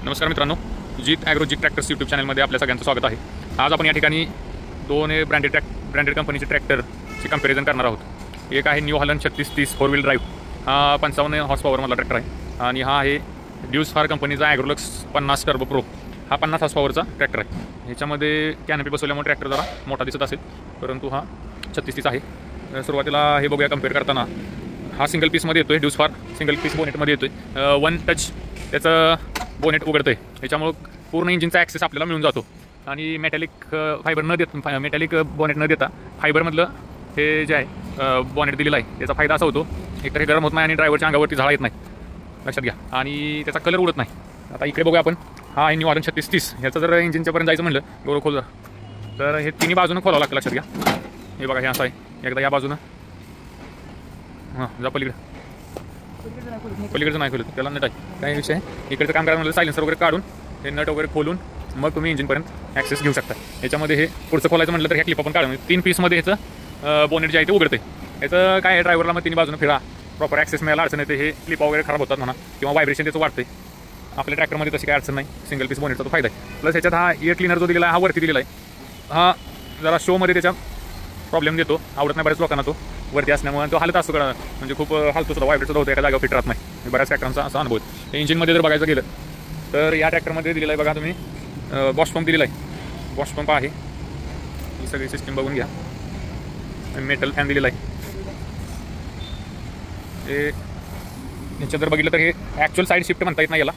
नमस्कार मित्रांनो, जीत ॲग्रो जीत tractors YouTube चॅनलमध्ये आपल्या सगळ्यांचं स्वागत आहे। आज आपण या ठिकाणी दोन ब्रँडेड कंपनीचे ट्रॅक्टरची कंपॅरिझन करणार आहोत। एक आहे न्यू हॉलंड 3630 4 व्हील ड्राईव्ह, हा 55 हॉर्स पॉवरमधला ट्रॅक्टर आहे आणि हा आहे ड्यूसफार कंपनीचा ॲग्रोलक्स 50 टर्बो प्रो, हा 50 हॉर्स पॉवरचा ट्रॅक्टर आहे। ह्याच्यामध्ये कॅनपी बसवल्यामुळे ट्रॅक्टर जरा मोठा दिसत असेल, परंतु हा 3630 आहे। सुरुवातीला हे बघूया कंपेअर करताना, हा सिंगल पीसमध्ये येतो आहे, ड्यूसफार सिंगल पीस बोनेटमध्ये येतो आहे। वन टच त्याचं बोनेट उघडतं आहे, ह्याच्यामुळं पूर्ण इंजिनचा ॲक्सेस आपल्याला मिळून जातो आणि मेटॅलिक फायबर न देता, मेटॅलिक बोनेट न देता फायबरमधलं हे जे आहे बोनेट दिलेलं आहे, त्याचा फायदा असा होतो, एकतर हे गरम होत नाही आणि ड्रायव्हरच्या अंगावरती झाडा येत नाही, लक्षात घ्या, आणि त्याचा कलर उडत नाही। आता इकडे बघूया आपण, हा आहे न्यू हॉलंड 3630, ह्याचं जर इंजिनच्यापर्यंत जायचं म्हणलं गोरं खोल तर हे तिन्ही बाजूनं खोलावं लागतं, लक्षात घ्या। हे बघा, हे असं आहे, एकदा या बाजूनं, हां जा पलीकडचं नाही खोलत, त्याला नट आहे, काही विषय इकडचं काम करायला म्हणलं सायलेन्सर वगैरे काढून हे नट वगैरे खोलून मग तुम्ही इंजिनपर्यंत ॲक्सेस घेऊ शकता। याच्यामध्ये हे पुढचं खोलायचं म्हटलं तर ह्या क्लिप आपण काढून 3 पीसमध्ये ह्याचं बोनेट जे आहे ते उघडते। याचं काय आहे, ड्रायव्हरला मग तिन्ही बाजूनं फिरा, प्रॉपर ॲक्सेस मिळायला अडचण येते, हे क्लिप वगैरे खराब होतात म्हणा किंवा व्हायब्रेशन त्याचं वाढते। आपल्या ट्रॅक्टरमध्ये तशी काय अडचण नाही, सिंगल पीस बोनेटचा तो फायदा आहे। प्लस ह्याच्यात हा एअर क्लिनर जो दिलेला आहे, हा वरती दिलेला आहे, हा जरा शोमध्ये त्याच्या प्रॉब्लेम देतो, आवडत नाही बऱ्याच लोकांना तो वरती असल्यामुळे, तो हालत असतो का म्हणजे खूप हालतो सुद्धा, व्हायब्रेट सुद्धा होतं, एका जागा फिट राहत नाही, बऱ्याच ट्रॅक्टरांचा असा अनुभव आहे। इंजिनमध्ये जर बघायचं गेलं तर या ट्रॅक्टरमध्ये दिलेला आहे बघा तुम्ही, बॉश पंप दिलेला आहे, बॉश पंप आहे, ही सगळी सिस्टीम बघून घ्या, मेटल फॅन दिलेला आहे। हे ह्याच्यात जर बघितलं तर हे ॲक्च्युअल साईड शिफ्ट म्हणता येत नाही याला,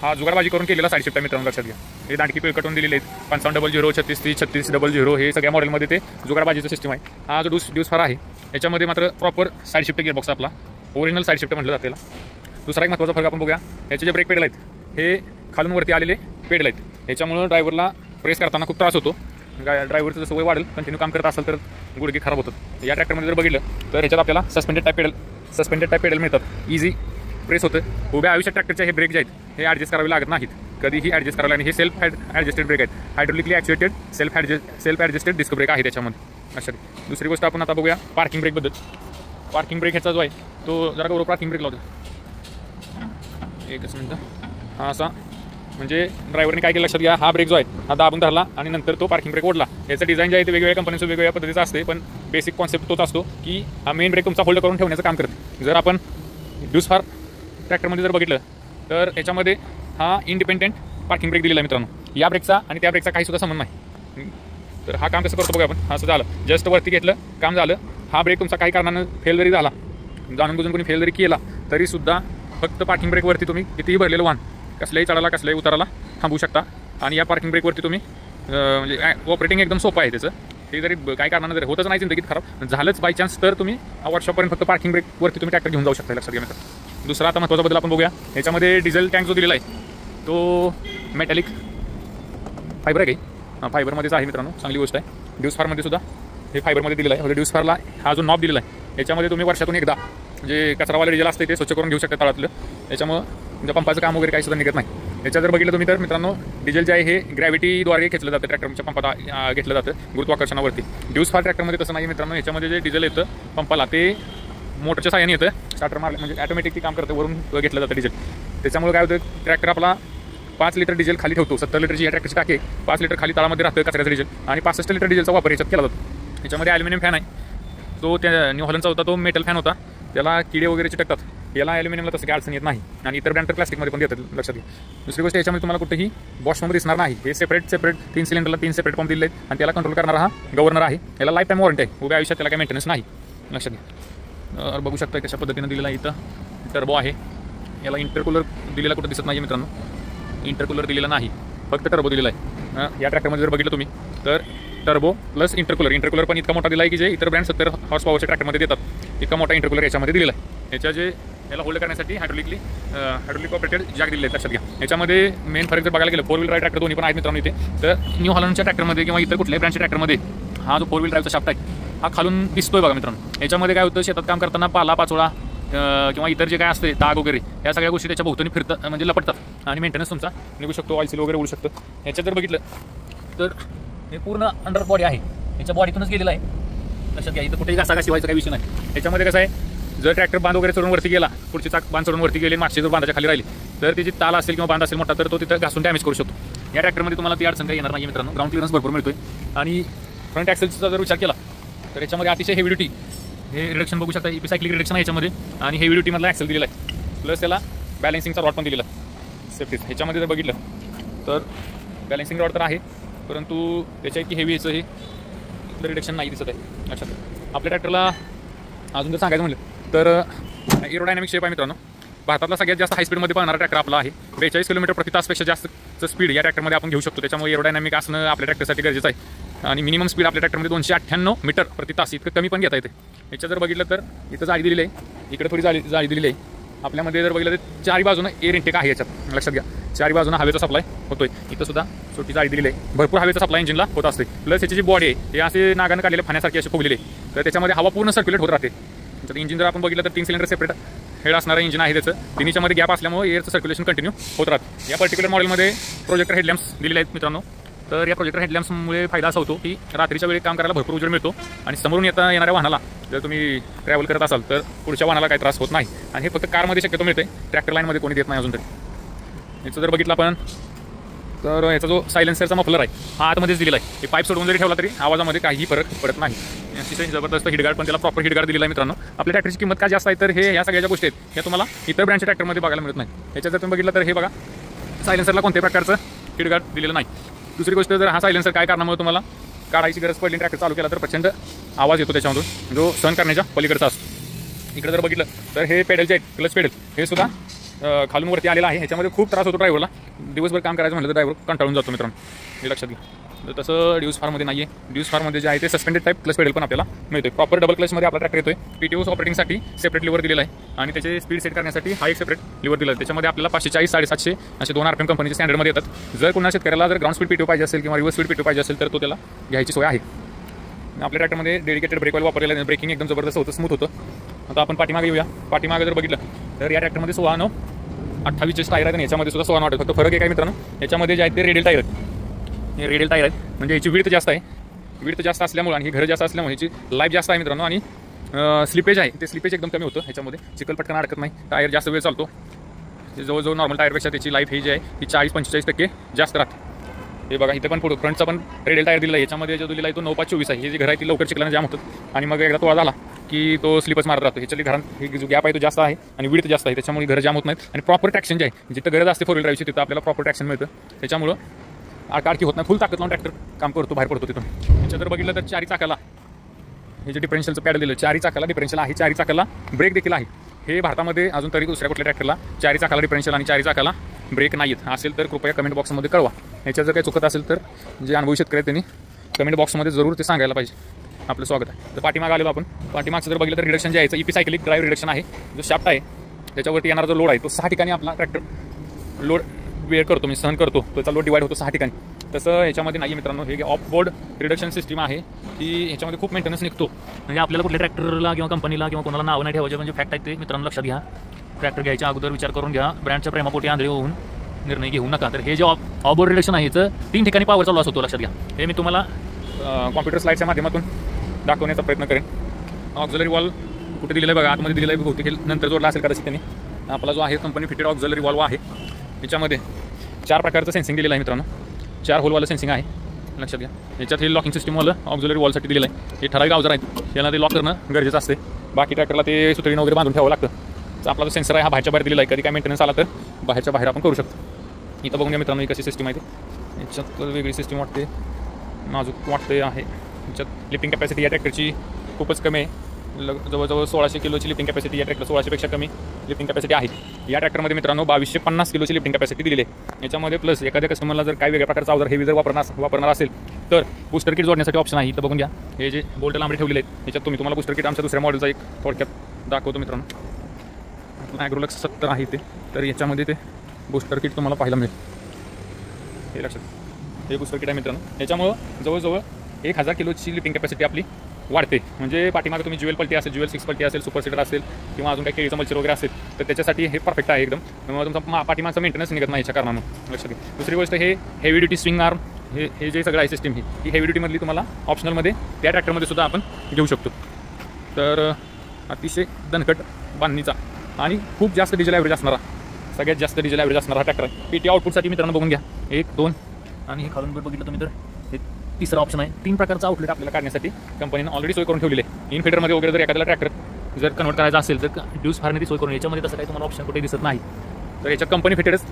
हा जुगारबाजी करून केलेला साईड शिफ्ट आहे मित्रांनो, लक्षात घ्या। हे दांडकी पिळ कटून दिलेले आहेत, 5500 3630 3600, हे सगळ्या मॉडेलमध्ये ते जुगारबाजीचं सिस्टम आहे। हा जो ड्यूसफार आहे याच्यामध्ये मात्र प्रॉपर साईड शिफ्ट गिअरबॉक्स आपला ओरिजिनल साईड शिफ्ट म्हटलं जाते। दुसरा एक महत्त्वाचा फरक आपण बघूया, याचे जे ब्रेक पेडल आहेत हे खालून वरती आलेले पेडल आहेत, ह्याच्यामुळं ड्रायव्हरला प्रेस करताना खूप त्रास होतो, ड्रायव्हरचं जसं वय वाढेल, कंटिन्यू काम करत असेल तर गुडघे खराब होतात। या ट्रॅक्टरमध्ये जर बघितलं तर ह्याच्यात आपल्याला सस्पेंडेड टाईप पेडल मिळतात, इझी प्रेस होतं। उभ्या आयुष्यात ट्रॅक्टरचे हे ब्रेक जे आहेत हे ॲडजस्ट करावे लागत नाहीत, कधीही ॲडजस्ट करावे लागेल। हे सेल्फ ॲडजस्टेड ब्रेक आहेत, हायड्रोलिकली ॲक्च्युएटेड सेल्फ ॲडजस्टेड डिस्क ब्रेक आहे त्याच्यामध्ये, अशा। दुसरी गोष्ट आपण आता बघूया पार्किंग ब्रेकबद्दल। पार्किंग ब्रेक ह्याचा जो आहे तो जरा गौरव पार्किंग ब्रेक लावतो, एकच मिनटं, हा असा, म्हणजे ड्रायव्हरने काय केलं लक्षात घ्या, हा ब्रेक जो आहे हा दाबून धरला आणि नंतर तो पार्किंग ब्रेक ओढला। याचं डिझाईन जे आहे ते वेगवेगळ्या कंपनीचं वेगवेगळ्या पद्धतीचं असते, पण बेसिक कॉन्सेप्ट तोच असतो की हा मेन ब्रेक तुमचा होल्ड करून ठेवण्याचं काम करते। जर आपण ड्यूसफार ट्रॅक्टरमध्ये जर बघितलं तर याच्यामध्ये हा इंडिपेंडेंट पार्किंग ब्रेक दिलेला आहे मित्रांनो, या ब्रेकचा आणि त्या ब्रेकचा काही सुद्धा संबंध नाही। तर हा काम कसं करतो बघा आपण, हा असं झालं, जस्ट वरती घेतलं, काम झालं, हा ब्रेक तुमचा काही कारणानं फेल जरी झाला, जाणून बुजून कोणी फेल जरी केला तरीसुद्धा फक्त पार्किंग ब्रेकवरती तुम्ही कितीही भरलेलं वाहन कसल्याही चढायला कसल्याही उताराला थांबवू शकता। आणि या पार्किंग ब्रेकवरती तुम्ही म्हणजे ऑपरेटिंग एकदम सोपं आहे त्याचं, ते जरी काही कारणानं जरी होतच नाही जिंदगीत खराब झालंच बाय चान्स, तर तुम्ही वर्कशॉपपर्यंत फक्त पार्किंग ब्रेकवरती तुम्ही ट्रॅक्टर घेऊन जाऊ शकता, लक्षात घ्या मित्रांनो। दुसरा आता महत्त्वाचा बदल आपण बघूया, याच्यामध्ये डिझेल टँक जो दिलेला आहे तो मेटॅलिक फायबर आहे, काही फायबरमध्येच आहे मित्रांनो, चांगली गोष्ट आहे। ड्यूसफारमध्ये सुद्धा हे फायबरमध्ये दिलेलं आहे। ड्यूसफारला हा जो नॉब दिलेला आहे याच्यामध्ये तुम्ही वर्षातून एकदा जे कचरावाले डिझेल असते ते स्वच्छ करून घेऊ शकता तळातलं, त्याच्यामुळं म्हणजे पंपाचं काम वगैरे काही सुद्धा निघत नाही। याच्यात जर बघितलं तुम्ही तर मित्रांनो, डिझेल जे आहे हे ग्रॅव्हिटीद्वारे घेतलं जातं, ट्रॅक्टरच्या पंपात घेतलं जातं गुरुत्वाकर्षणावरती। ड्यूसफार ट्रॅक्टरमध्ये तसं नाही मित्रांनो, याच्यामध्ये जे डिझेल येतं पंपाला ते मोटरच्या साहाय्याने येतं, स्टार्टर मारलं म्हणजे ॲटोमॅटिकली काम करतं, वरून घेतलं जातं डिझेल। त्याच्यामुळे काय होतं, ट्रॅक्टर आपला 5 लिटर डिझेल खाली ठेवतो, 70 लिटरची या ट्रॅक्टरची टाकी 5 लिटर खाली तळामध्ये राहतं कचऱ्याचं डिझेल, आणि 65 लिटर डिझेलचा वापर याच्यात केला जातो। याच्यामध्ये ॲल्युमिनियम फॅन आहे, तो त्या न्यू हॉलंडचा होता, तो मेटल फॅन होता, त्याला किडे वगैरे चिटकतात, याला ॲल्युमिनियमला तसं काही अडचण येत नाही, आणि इतर ब्रँड तर प्लास्टिकमध्ये पण देतात, लक्षात घ्या। दुसरी गोष्ट, याच्यामध्ये तुम्हाला कुठेही बॉश पंप दिसणार नाही, हे सेपरेट 3 सिलेंडरला 3 सेपरेट पंप दिले आहेत, आणि त्याला कंट्रोल करणारा हा गव्हर्नर आहे, याला लाईफ टाईम वॉरंटी आहे, उभ्या आयुष्यात त्याला काही मेंटेनन्स नाही, लक्षात घ्या। बघू शकता कशा पद्धतीनं दिलेला आहे, इथं टर्बो आहे, याला इंटरकूलर दिलेला कुठं दिसत नाही मित्रांनो, इंटरकूलर दिलेला नाही, फक्त टर्बो दिलेला आहे। या ट्रॅक्टरमध्ये जर बघितलं तुम्ही तर टर्बो प्लस इंटरकूलर पण इतका मोठा दिला आहे की जे इतर ब्रँड 70 हॉर्स पॉवरच्या ट्रॅक्टरमध्ये देतात, इतका मोठा इंटरकूलर याच्यामध्ये दिलेला आहे। याच्या जे याला होल्ड करण्यासाठी हायड्रोलिक ऑपरेटेड जॅक दिले आहेत, लक्षात घ्या। याच्यामध्ये मेन फरक जर बघायला गेलं, 4 व्हील ड्राईव्ह ट्रॅक्टर दोन्ही पण आहेत मित्रांनो इथे, तर न्यू हॉलंडच्या ट्रॅक्टरमध्ये किंवा इतर कुठल्याही ब्रँडच्या ट्रॅक्टरमध्ये हा जो 4 व्हील ड्राईव्हचा शाफ्ट आहे हा खालून दिसतोय बघा मित्रांनो। याच्यामध्ये काय होतं, शेतात काम करताना पाला पाचोळा किंवा इतर जे काय असते डाग वगैरे या सगळ्या गोष्टी त्याच्या भोवतानी फिरतात, म्हणजे लपटतात, आणि मेंटेनन्स तुमचा निघू शकतो, ऑइल सील वगैरे उडू शकतं। ह्याच्यात जर बघितलं तर हे पूर्ण अंडर बॉडी आहे, याच्या बॉडीतूनच गेलेलं आहे, लक्षात घ्या। इथं कुठेही घासा शिवायचा काही विषय नाही। याच्यामध्ये कसं आहे, जर ट्रॅक्टर बांध वगैरे चढून वरती गेला, पुढची चाक बांध चढून वरती गेली, मागची जर बांधाच्या खाली राहिली तर त्याची ताल असेल किंवा बांध असेल मोठा तर तो तिथं घासून डॅमेज करू शकतो. या ट्रॅक्टरमध्ये तुम्हाला ती अडचण काही येणार नाही मित्रांनो. ग्राउंड क्लिअरन्स भरपूर मिळतोय आणि फ्रंट ॲक्सेलचा जर विचार केला तर याच्यामध्ये अतिशय हेवी ड्युटी हे रिडक्शन बघू शकता. इपिसायक्लिक रिडक्शन आहे याच्यामध्ये आणि हेवी ड्युटीमधला ॲक्सेल दिलेला आहे. प्लस त्याला बॅलन्सिंगचा रॉड पण दिलेला आहे सेफ्टीज. ह्याच्यामध्ये जर बघितलं तर बॅलन्सिंग रॉड तर आहे परंतु त्याच्या इतकी हेवी याचं हे रिडक्शन नाही दिसत आहे. लक्षात आपल्या ट्रॅक्टरला अजून जर सांगायचं म्हटलं तर एरोडायनामिक शेप आहे मित्रांनो. भारतातला सगळ्यात जास्त हाय स्पीडमध्ये पळणारा ट्रॅक्टर आपला आहे. 42 किलोमीटर प्रति तासपेक्षा जास्तचं स्पीड या ट्रॅक्टरमध्ये आपण घेऊ शकतो. त्याच्यामुळे एरोडायनामिक असणं आपल्या ट्रॅक्टरसाठी गरजेचं आहे आणि मिनिमम स्पीड आपल्या ट्रॅक्टरमध्ये 298 मीटर प्रति तास इतकं कमी पण घेता येते. याच्या जर बघितलं तर इथं जाळी दिलेली आहे, इकडे थोडी जाळी दिलेली आहे. आपल्यामध्ये जर बघितलं तर चारी बाजूनं एअर इनटेक आहे याच्यात. लक्षात घ्या चारी बाजूनं हवेचा सप्लाय होतोय. इथं सुद्धा छोटी जाळी दिलेली आहे. भरपूर हवेचा सप्लाय इंजिनला होत असते. प्लस याची जी बॉडी आहे ते असे नागानं काढलेले फाण्यासारखी असे फुगलेले तर त्याच्यामध्ये हवा पूर्ण सर्क्युलेट होत राहते. तर इंजिन जर आपण बघितलं तर 3 सिलेंडर सेपरेट हेड असणारं इंजिन आहे. त्याचं तिन्हीच्यामध्ये गॅप असल्यामुळे एअरचं सर्क्युलेशन कंटिन्यू होत राहतं. या पर्टिक्युलर मॉडेलमध्ये प्रोजेक्टर हेडलॅम्प्स दिलेले आहेत मित्रांनो. तर या प्रोजेक्टर हेडलॅम्प्समुळे फायदा असा होतो की रात्रीच्या वेळी काम करायला भरपूर उजेड मिळतो आणि समोरून येणाऱ्या वाहनाला जर तुम्ही ट्रॅव्हल करत असाल तर पुढच्या वाहनाला काही त्रास होत नाही. आणि हे फक्त कारमध्ये शक्यतो मिळते, ट्रॅक्टर लाईनमध्ये कोणी देत नाही अजून तरी. याचं जर बघितलं आपण तर याचा जो सायलेन्सरचा मफलर आहे हा आतमध्येच दिलेला आहे. हे पाईप सोडून जरी ठेवला तरी आवाजामध्ये काहीही फरक पडत नाही. अतिशय जबरदस्त हिटगार्ड पण त्याला प्रॉपर हिटगार्ड दिलेला आहे मित्रांनो. आपल्या ट्रॅक्टरची किंमत का जास्त आहे तर हे या सगळ्या गोष्टी आहेत या तुम्हाला इतर ब्रँडच्या ट्रॅक्टरमध्ये बघायला मिळत नाही. याच्यात जर तुम्ही बघितलं तर हे बघा सायलेन्सरला कोणत्याही प्रकारचं हिटगार्ड दिलेलं नाही. दुसरी गोष्ट जर हा सायलेन्सर काय कारणामुळे तुम्हाला काढायची गरज पडली ट्रॅक्टर चालू केला तर प्रचंड आवाज येतो त्याच्यामधून जो सहन करण्याच्या पलीकडचा असतो. इकडे जर बघितलं तर हे पेडलचे आहेत क्लच पेडल हे सुद्धा खालून वरती आलेला आहे. ह्याच्यामध्ये खूप त्रास होतो ड्रायव्हरला. दिवसभर काम करायचं म्हटलं तर ड्रायव्हर कंटाळून जातो मित्रांनो, हे लक्षात घ्या. तर तसं ड्यूस फारमध्ये नाही आहे. ड्यूस फारमध्ये जे आहे ते सस्पेंडेड टाईप क्लच पेडल पण आपल्याला मिळतोय. प्रॉपर डबल क्लचमध्ये आपला ट्रॅक्टर येतोय. PTOs ऑपरेटिंगसाठी सेपरेट लिव्हर दिलेला आहे आणि त्याचे स्पीड सेट करण्यासाठी हा एक सेपरेट लिव्हर दिला आहे. त्याच्यामध्ये आपल्याला 540, 750 असे 2 RPM कंपनीचे स्टँडर्डमध्ये येतात. जर कोणा शेतकऱ्याला जर ग्राउंड स्पीड PTO पाहिजे असेल किंवा रिव्हर्स स्पीड PTO पाहिजे असेल तर तो त्याला घ्यायची सोय आहे. आपल्या ट्रॅक्टरमध्ये डेडिकेटेड ब्रेक ऑइल वापरलेलं आहे. ब्रेकिंग एकदम जबरदस्त होतं, स्मूथ होतं. आता आपण पाठीमागे येऊया. पाठीमागे जर बघितलं तर या ट्रॅक्टरमध्ये 16/9/28 टायर आहेत आणि याच्यामध्ये सुद्धा 16/9 फक्त फरक आहे काय मित्रांनो याच्यामध्ये जे आहेत ते रेडियल टायर आहेत. हे रेडियल टायर आहेत म्हणजे याची विड्थ जास्त आहे. विड्थ जास्त असल्यामुळे आणि ही घरं जास्त असल्यामुळे याची लाईफ जास्त आहे मित्रांनो. आणि स्लिपेज आहे ते स्लिपेज एकदम कमी होतं ह्याच्यामध्ये. चिखल पटकन अडकत नाही. टायर जास्त वेळ चालतो. जवळजवळ नॉर्मल टायरपेक्षा त्याची लाईफ ही जी आहे ही 40-45% जास्त राहते. हे बघा इथे पण पुढं फ्रंटचा पण रेडियल टायर दिला आहे. याच्यामध्ये जो दिला आहे तो 9/5/24 आहे. हे जे घर आहे ती लवकर चिखलानं जाम होतं आणि मग एकदा तो झाला की तो स्लिपच मारत राहतो. ह्याच्यातली घरात ही जो गॅप आहे तो जास्त आहे आणि विड्थ जास्त आहे त्याच्यामुळे घरं जाम होत नाहीत. आणि प्रॉपर ट्रॅक्शन जे आहे जिथं गरज असते 4 व्हील ड्राईव्हची तिथं आपल्याला प्रॉपर ट्रॅक्शन मिळतं. त्याच्यामुळं आडकी होत नाही. फुल ताकद लावून ट्रॅक्टर काम करतो, बाहेर पडतो तिथून. याच्या जर बघितलं तर 4 चाकाला हे जे डिफरेन्शियलचं पॅडल दिलं 4 चाकाला डिफरेन्शियल आहे. 4 चाकाला ब्रेक देखील आहे. हे भारतामध्ये अजून तरी दुसऱ्या कुठल्या ट्रॅक्टरला 4 चाकाला डिफरेन्शियल आणि 4 चाकाला ब्रेक नाही आहेत. असेल तर कृपया कमेंट बॉक्समध्ये कळवा. याच्यात जर काही चुकत असेल तर जे अनुभवी शेतकरी आहेत त्यांनी कमेंट बॉक्समध्ये जरूर ते सांगायला पाहिजे. आपलं स्वागत आहे. तर पाठीमाग आलेलो आपण. पाठीमागचं जर बघितलं तर रिडक्शन जे आहे इपिसायक्लिक ड्राईव्ह रिडक्शन आहे. जो शाफ्ट आहे त्याच्यावरती येणारा जो लोड आहे तो 6 ठिकाणी आपला ट्रॅक्टर लोड वेळ करतो म्हणजे सहन करतो. त्याचा लोड डिवाइड होतो 6 ठिकाणी. तसं ह्याच्यामध्ये नाही मित्रांनो. हे ऑफ बोर्ड रिडक्शन सिस्टीम आहे की ह्याच्यामध्ये खूप मेंटेनन्स निघतो. म्हणजे आपल्याला कुठल्या ट्रॅक्टरला किंवा कंपनीला किंवा कोणाला नाव नाही ठेवायचे म्हणजे फॅक्ट आहे ते मित्रांनो लक्षात घ्या. ट्रॅक्टर घ्यायच्या अगोदर विचार करून घ्या. ब्रँडच्या प्रेमापोटी आंधळे होऊन निर्णय घेऊ नका. तर हे जे ऑफ बोर्ड रिडक्शन आहे याचं 3 ठिकाणी पॉवरचा लॉस होतो लक्षात घ्या. हे मी तुम्हाला कॉम्प्युटर स्लाईडच्या माध्यमातून दाखवण्याचा प्रयत्न करेन. ऑक्झिलरी वॉल कुठे दिलेलं आहे बघा, आतमध्ये दिलेलं आहे बहुतेक नंतर जोडला असेल कदाचित त्यांनी. आपला जो आहे कंपनी फिटेड ऑक्झिलरी वॉल्व आहे. याच्यामध्ये 4 प्रकारचं सेन्सिंग दिलेलं आहे मित्रांनो. 4 होलवालं सेन्सिंग आहे लक्षात घ्या. याच्यात हे लॉकिंग सिस्टीमवालं ऑक्झिलरी वॉलसाठी दिलेलं आहे. हे ठराविक अवजार आहेत याला ते लॉक करणं गरजेचं असते. बाकी ट्रॅक्टरला ते सुतळीनं वगैरे बांधून ठेवावं लागतं. तर आपला जो सेन्सर आहे हा बाहेरच्या बाहेर दिलेला आहे. कधी काय मेंटेनन्स आला तर बाहेरच्या बाहेर आपण करू शकतो. इथं बघून घ्या मित्रांनो ही कशी सिस्टीम आहे ते. याच्यात तर वेगळी सिस्टीम वाटते, नाजूक वाटते आहे. याच्यात लिफ्टिंग कॅपॅसिटी या ट्रॅक्टरची खूपच कमी आहे. जवळजवळ 1600 किलोची लिफ्टिंग कॅपॅसिटी या ट्रॅक्टर 1600पेक्षा कमी लिफ्टिंग कॅपॅसिटी आहे. या ट्रॅक्टरमध्ये मित्रांनो 2250 किलोची लिफ्टिंग कॅपॅसिटी दिलेली आहे. याच्यामध्ये प्लस एखाद्या कस्टमरला जर काही वेगळ्या प्रकारचा अवजार हेवी जर वापरणार असेल तर बूस्टर किट जोडण्यासाठी ऑप्शन आहे. इथं बघून घ्या हे जे बोल्ट लांबडे ठेवलेले आहेत याच्यात तुम्हाला बूस्टर किट आमच्या दुसऱ्या मॉडेलचा एक थोडक्यात दाखवतो मित्रांनो. ॲग्रोलक्स 70 आहे ते. तर याच्यामध्ये ते बूस्टर किट तुम्हाला पाहायला मिळेल. हे लक्षात हे बूस्टर किट आहे मित्रांनो. याच्यामुळं जवळजवळ 1000 किलोची लिफ्टिंग कॅपॅसिटी आपली वाढते. म्हणजे पाठीमागे तुम्ही ज्युएल पल्टी असेल, ज्युएल 6 पल्टी असेल, सुपर सीटर असेल किंवा अजून काही केळीचं मल्चर वगैरे असेल तर त्याच्यासाठी हे परफेक्ट आहे एकदम. त्यामुळे तुमचा पाठीमागचा मेंटेनन्स निघत नाही याच्या कारणामुळे लक्षात घ्या. दुसरी गोष्ट हे हेवी ड्युटी स्विंग आर्म हे जे सगळं आहे सिस्टीम ही हेवी ड्युटीमधली तुम्हाला ऑप्शनलमध्ये त्या ट्रॅक्टरमध्ये सुद्धा आपण घेऊ शकतो. तर अतिशय दणकट बांधणीचा आणि खूप जास्त डिझेल ॲव्हरेज असणारा सगळ्यात जास्त डिझेल ॲव्हरेज असणारा ट्रॅक्टर आहे. पीटी आउटपुटसाठी मित्रांनो बघून घ्या 1, 2 आणि हे खालून बघितलं तुम्ही तर हे तिसरा ऑप्शन आहे. 3 प्रकारचा आउटलेट आपल्याला काढण्यासाठी कंपनीनं ऑलरेडी सोय करून ठेवलेली आहे. इनफिटरमध्ये वगैरे जर एखाद्याला ट्रॅक्टर जर कन्वर्ट करायचा असेल तर ड्यूस फारने सोय करून, याच्यामध्ये तसं काही तुम्हाला ऑप्शन कुठे दिसत नाही. तर याच्या कंपनी फिटेडच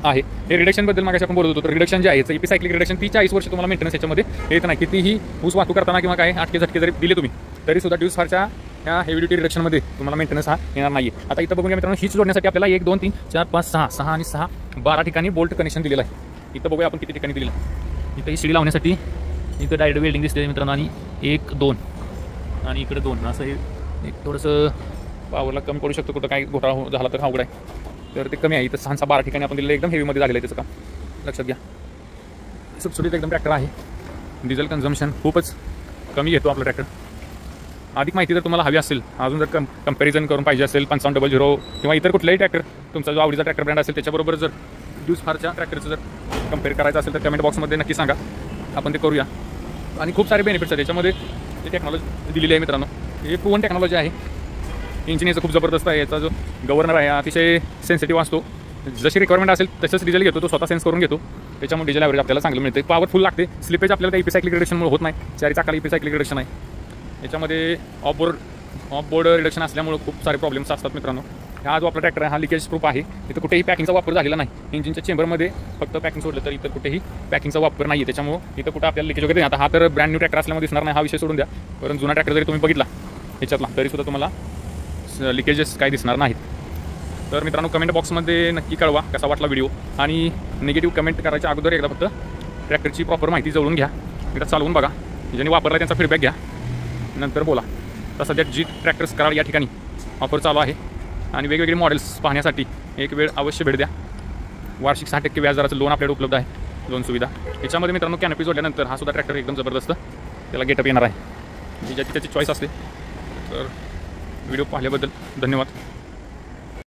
आहे. हे रिडक्शनबद्दल मागाशी आपण बोलत होतो. तर रिडक्शन जे आहे EP सायक्लिक रिडक्शन 30-40 वर्ष तुम्हाला मेंटेनन्स याच्यामध्ये येत नाही. कितीही ऊस वाहतूक करताना किंवा काय आटके झटके जरी दिले तुम्ही तरी सुद्धा ड्यूस फारच्या ह्या हेवी ड्युटी रिडक्शनमध्ये तुम्हाला मेंटेनन्स हा येणार नाही. आता इथं बघूया मित्रांनो, हीच जोडण्यासाठी आपल्याला 1, 2, 3, 4, 5, 6 आणि 6 12 ठिकाणी बोल्ट कनेक्शन दिलेलं आहे. इथं बघूया आपण किती ठिकाणी दिलेलं आहे. इथं ही शिडी लावण्यासाठी इथं डायरेक्ट वेल्डिंग दिसते मित्रांनो, आणि 1, 2 आणि इकडे 2 असं हे एक थोडंसं पावरला कमी पडू शकतो. कुठं काही घोटाळा झाला तर अवघड आहे, तर ते कमी आहे. इथं 6-12 ठिकाणी आपण दिलेलं एकदम हेवीमध्ये झालेलं आहे त्याचं काम, लक्षात घ्या. सुटसुटीत एकदम ट्रॅक्टर आहे. डिझेल कन्झम्पशन खूपच कमी घेतो आपला ट्रॅक्टर. अधिक माहिती जर तुम्हाला हवी असेल, अजून जर कंपॅरिझन करून पाहिजे असेल 5500 किंवा इतर कुठलाही ट्रॅक्टर तुमचा जो आवडीचा ट्रॅक्टर ब्रँड असेल त्याच्याबरोबर जर ड्यूस फारच्या ट्रॅक्टरचं जर कम्पेअर करायचं असेल तर कमेंट बॉक्समध्ये नक्की सांगा, आपण ते करूया. आणि खूप सारे बेनिफिट्स आहेत त्याच्यामध्ये. ही टेक्नॉलॉजी दिलेली आहे मित्रांनो, हे प्रूव्हन टेक्नॉलॉजी आहे. इंजिन याचं खूप जबरदस्त आहे. याचा जो गव्हर्नर आहे अतिशय सेन्सिटिव्ह असतो. जशी रिक्वायरमेंट असेल तसंच डिझेल घेतो, तो स्वतः सेन्स करून घेतो. त्याच्यामुळे डिझेल ॲव्हरेज आपल्याला चांगलं मिळते. पॉवरफुल लागते. स्लिपेज आपल्याला EP सायक्लिक रिडक्शनमुळे होत नाही. 4 चाकाला EP सायक्लिक रिडक्शन आहे. याच्यामध्ये ऑफ बोर्ड रिडक्शन असल्यामुळे खूप सारे प्रॉब्लेम्स असतात मित्रांनो. हा जो आपला ट्रॅक्टर आहे हा लिकेज प्रूफ आहे. इथं कुठेही पॅकिंगचा वापर झालेला नाही. इंजिनच्या चेंबरमध्ये फक्त पॅकिंग सोडलं तर इतर कुठेही पॅकिंगचा वापर नाही आहे. त्याच्यामुळे इथं कुठं आपल्याला लिकेज वगैरे नाही. आता हा तर ब्रँड न्यू ट्रॅक्टर असल्यामुळे दिसणार नाही, हा विषय सोडून द्या. परंतु जुना ट्रॅक्टर जरी तुम्ही बघितला ह्याच्यातला तरीसुद्धा तुम्हाला लिकेजेस काही दिसणार नाहीत. तर मित्रांनो कमेंट बॉक्समध्ये नक्की कळवा कसा वाटला व्हिडिओ, आणि निगेटिव्ह कमेंट करायच्या अगोदर एकदा फक्त ट्रॅक्टरची प्रॉपर माहिती जवळून घ्या, एकदा चालवून बघा, ज्यांनी वापरला त्यांचा फीडबॅक घ्या, नंतर बोला. तर सध्या जी ट्रॅक्टर्स कराड या ठिकाणी ऑफर चालू आहे आणि वेगवेगळे मॉडेल्स पाहण्यासाठी एक वेळ अवश्य भेट द्या. वार्षिक 6% व्याजदराचं लोन आपल्याकडे उपलब्ध आहे, लोन सुविधा. याच्यामध्ये मित्रांनो कॅनोपी जोडल्यानंतर हा सुद्धा ट्रॅक्टर एकदम जबरदस्त त्याला गेटअप येणार आहे. ज्याची त्याची चॉईस असते. तर व्हिडिओ पाहिल्याबद्दल धन्यवाद.